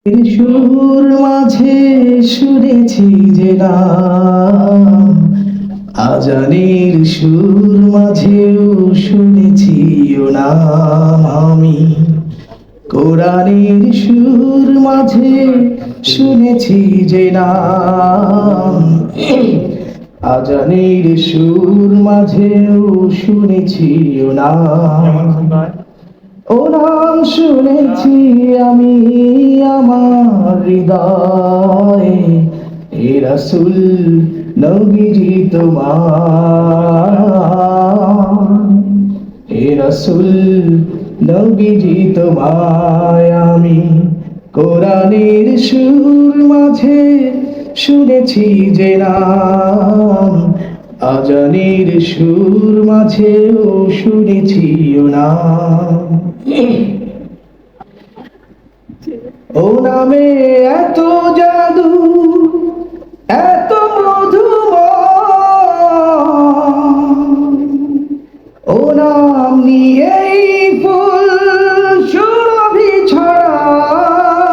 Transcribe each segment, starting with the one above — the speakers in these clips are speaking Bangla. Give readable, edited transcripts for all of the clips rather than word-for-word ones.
সুর মাঝে শুনেছি যে নাম, আজানের সুর মাঝেও শুনেছি ও নাম আমি। কোরআনের সুর মাঝে শুনেছি যে নাম, আজানের সুর মাঝেও শুনেছি ও নাম। ও নাম শুনেছি আমি আমার হৃদয়ে, হে রাসূল নবীজি তোমার, হে রাসূল নবীজি তোমায় আমি। কোরআনের সুর মাঝে শুনেছি যে নাম, আজানের সুর মাঝেও শুনেছি ও নাম। ও নামে এত জাদু, এত মধুময়, ও নাম নিয়েই ফুল সুরভি ছড়ায়।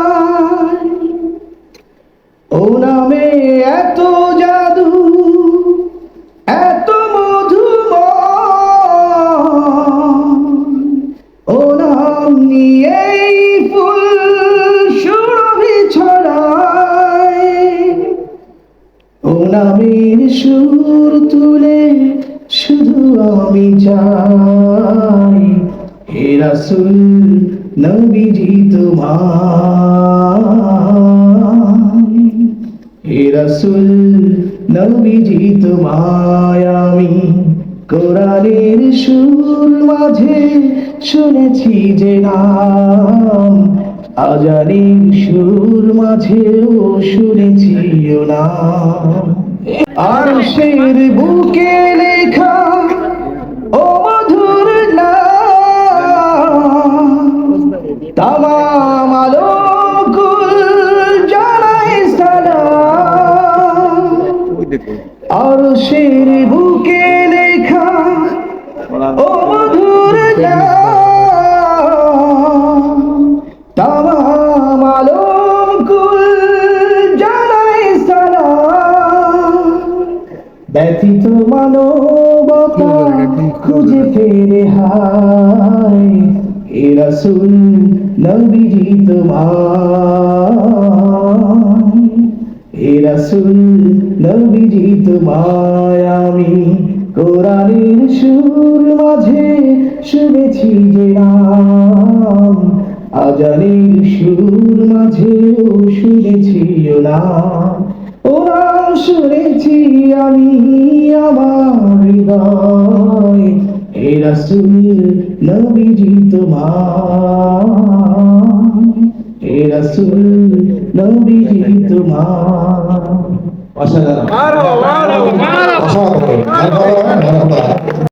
ও নামে এত জাদু, এত মধুময়, ও নাম নিয়েই ফুল সুরভি ছড়ায়। ও নামের সুর তুলে শুধু আমি চাই, হে রাসূল নবীজি তোমায়, হে রাসূল নবীজি তোমায় আমি। কোরআনের সুর মাঝে শুনেছি যে নাম, আজানের সুর মাঝেও শুনেছি ও নাম। আরশের বুকে লেখা ও মধুর নাম, তামাম আলোকুল জানাই সালাম। আরশের বুকে লেখা ও মধুর নাম, তামাম আলোকুল জানাই সালাম। ব্যথিত মানবতা খুঁজে ফেরে হায়, হে রাসূল নবীজি তোমায়, হে রাসূল নবীজি তোমায় আমি। কোরআনের সুর মাঝে শুনেছি যে নাম, আজানের সুর মাঝেও শুনেছি ও নাম। ও নাম শুনেছি আমি আমার হৃদয়ে, হে রাসূল নবীজি তোমায়, হে রাসূল নবীজি তোমার। অসাধারণ। অসাধারণ।